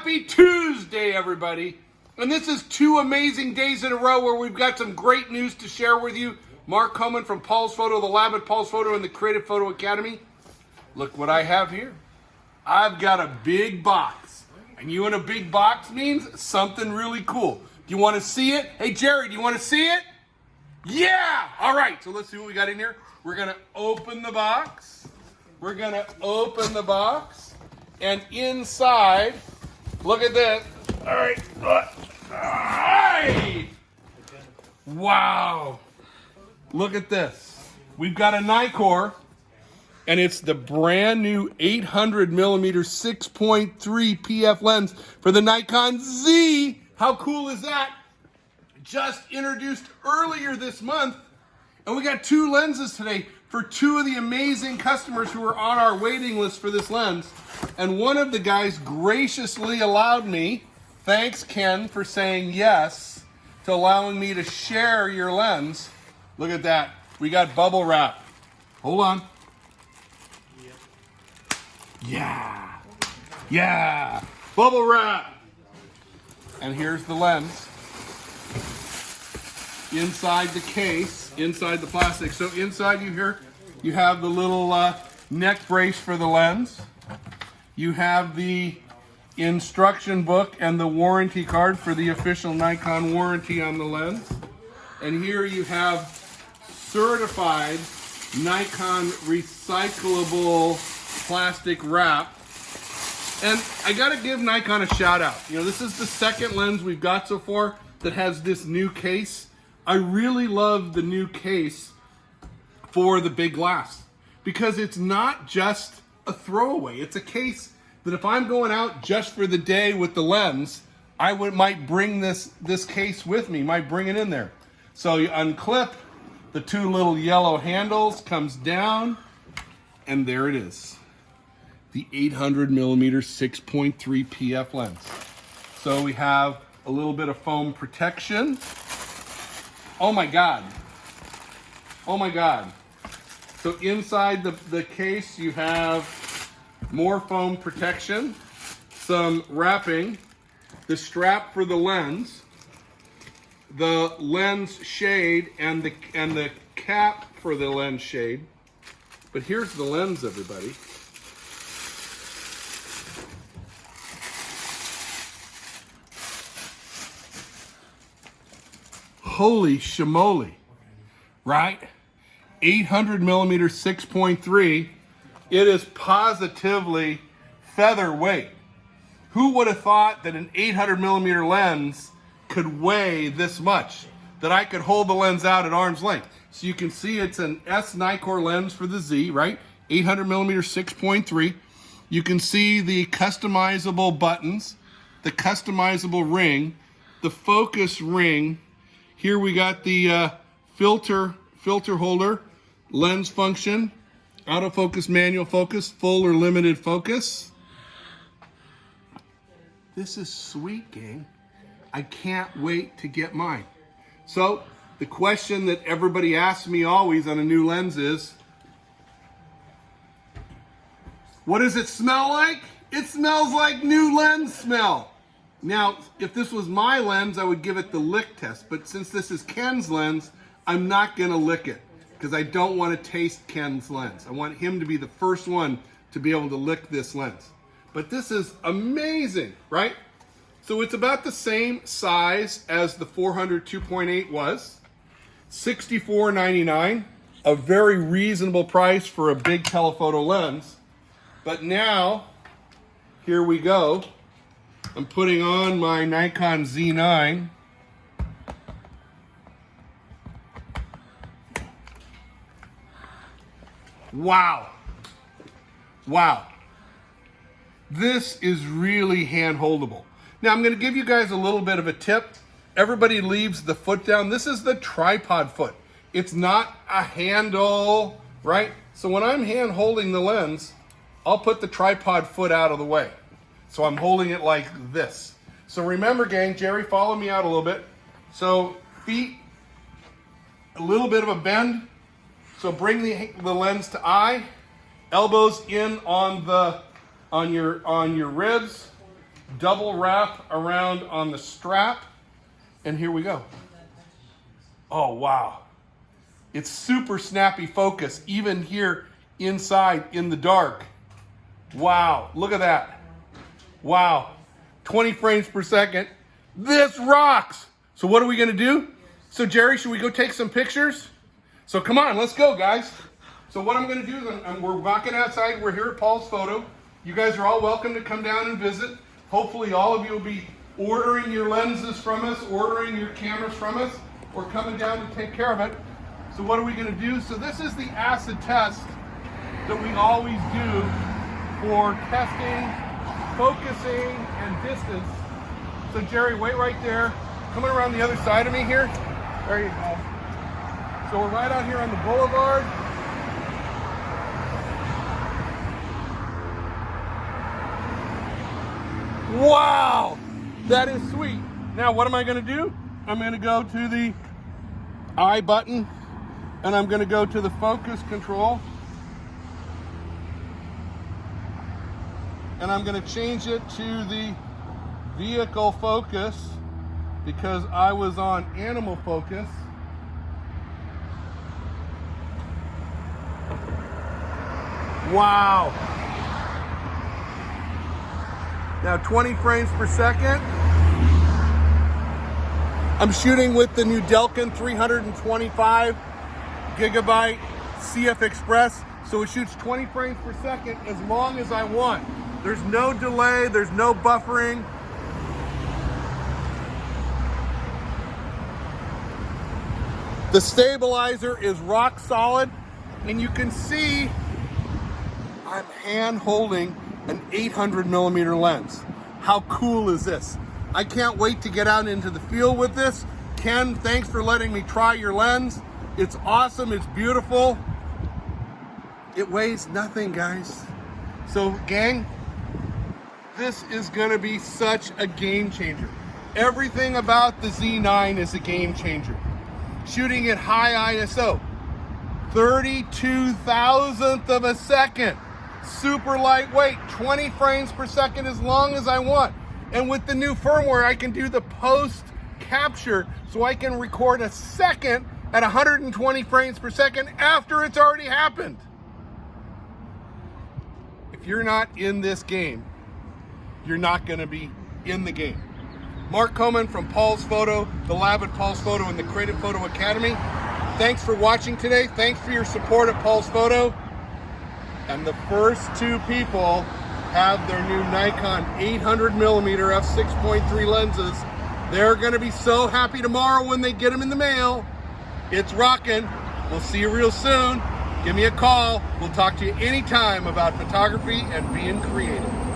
Happy Tuesday, everybody. And this is 2 amazing days in a row where we've got some great news to share with you. Mark Coleman from Paul's Photo, the lab at Paul's Photo and the Creative Photo Academy. Look what I have here. I've got a big box. And you in a big box means something really cool. Do you want to see it? Hey, Jerry, do you want to see it? Yeah! All right, so let's see what we got in here. We're going to open the box. And inside, look at this. All right. Wow. Look at this. We've got a Nikkor, and it's the brand new 800 millimeter 6.3 PF lens for the Nikon Z. How cool is that? Just introduced earlier this month, and we got 2 lenses today for 2 of the amazing customers who are on our waiting list for this lens. And one of the guys graciously allowed me, thanks Ken for saying yes to allowing me to share your lens. Look at that. We got bubble wrap. Hold on. Yeah. Bubble wrap. And here's the lens. Inside the case, inside the plastic. So inside you have the little neck brace for the lens. You have the instruction book and the warranty card for the official Nikon warranty on the lens. And here you have certified Nikon recyclable plastic wrap. And I gotta give Nikon a shout out. You know, this is the second lens we've got so far that has this new case. I really love the new case for the big glass because it's not just a throwaway. It's a case that if I'm going out just for the day with the lens, I might bring this case with me, might bring it in there. So you unclip, the 2 little yellow handles comes down, and there it is. The 800 millimeter 6.3 PF lens. So we have a little bit of foam protection. Oh my God. So inside the case you have more foam protection, some wrapping, the strap for the lens, the lens shade, and the cap for the lens shade. But here's the lens, everybody. Holy shimoli, right? 800 millimeter 6.3. It is positively featherweight. Who would have thought that an 800 millimeter lens could weigh this much? That I could hold the lens out at arm's length. So you can see it's an S Nikkor lens for the Z, right? 800 millimeter 6.3. You can see the customizable buttons, the customizable ring, the focus ring. Here we got the filter holder, lens function, autofocus, manual focus, full or limited focus. This is sweet, gang. I can't wait to get mine. So the question that everybody asks me always on a new lens is, what does it smell like? It smells like new lens smell. Now, if this was my lens, I would give it the lick test. But since this is Ken's lens, I'm not gonna lick it because I don't want to taste Ken's lens. I want him to be the first one to be able to lick this lens. But this is amazing, right? So it's about the same size as the 400 2.8 was. $64.99, a very reasonable price for a big telephoto lens. But now, here we go. I'm putting on my Nikon Z9. Wow. This is really hand-holdable. Now I'm going to give you guys a little bit of a tip. Everybody leaves the foot down. This is the tripod foot. It's not a handle, right? So when I'm hand-holding the lens, I'll put the tripod foot out of the way. So I'm holding it like this. So remember, gang, Jerry, follow me out a little bit. So feet, a little bit of a bend. So bring the lens to eye, elbows in on your ribs, double wrap around on the strap, and here we go. Oh, wow. It's super snappy focus, even here inside in the dark. Wow, look at that. Wow, 20 frames per second. This rocks. So what are we gonna do? So Jerry, should we go take some pictures? So come on, let's go, guys. So what I'm gonna do is we're walking outside. We're here at Paul's Photo. You guys are all welcome to come down and visit. Hopefully all of you will be ordering your lenses from us, ordering your cameras from us, or coming down to take care of it. So what are we gonna do? So this is the acid test that we always do for testing, focusing, and distance. So Jerry, wait right there. Coming around the other side of me here. There you go. So we're right out here on the boulevard. Wow, that is sweet. Now what am I gonna do? I'm gonna go to the I button, and I'm gonna go to the focus control, and I'm gonna change it to the vehicle focus because I was on animal focus. Wow. Now 20 frames per second. I'm shooting with the new Delkin 325 gigabyte CF Express, so it shoots 20 frames per second as long as I want. There's no delay, there's no buffering. The stabilizer is rock solid, and you can see I'm hand holding an 800 millimeter lens. How cool is this? I can't wait to get out into the field with this. Ken, thanks for letting me try your lens. It's awesome, it's beautiful. It weighs nothing, guys. So gang, this is gonna be such a game changer. Everything about the Z9 is a game changer. Shooting at high ISO, 32 thousandth of a second. Super lightweight, 20 frames per second as long as I want. And with the new firmware, I can do the post capture, so I can record a second at 120 frames per second after it's already happened. If you're not in this game, you're not gonna be in the game. Mark Coman from Paul's Photo, the lab at Paul's Photo, and the Creative Photo Academy. Thanks for watching today. Thanks for your support at Paul's Photo. And the first two people have their new Nikon 800 millimeter f6.3 lenses. They're gonna be so happy tomorrow when they get them in the mail. It's rocking. We'll see you real soon. Give me a call. We'll talk to you anytime about photography and being creative.